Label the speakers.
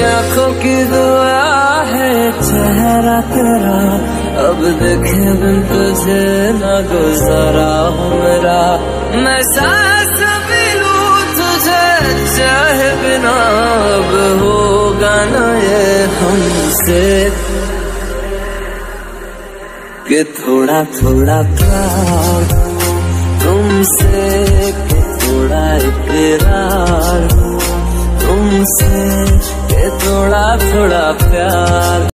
Speaker 1: आंखों की दुआ है चेहरा तेरा, अब देखे बिन तुझे न गुजारा हो मेरा। मैं सांस भी लूं तुझे चाहे बिना, अब होगा न ये हमसे कि थोड़ा थोड़ा प्यार तुमसे, कि थोड़ा इकरार तुमसे, कि थोड़ा थोड़ा प्यार।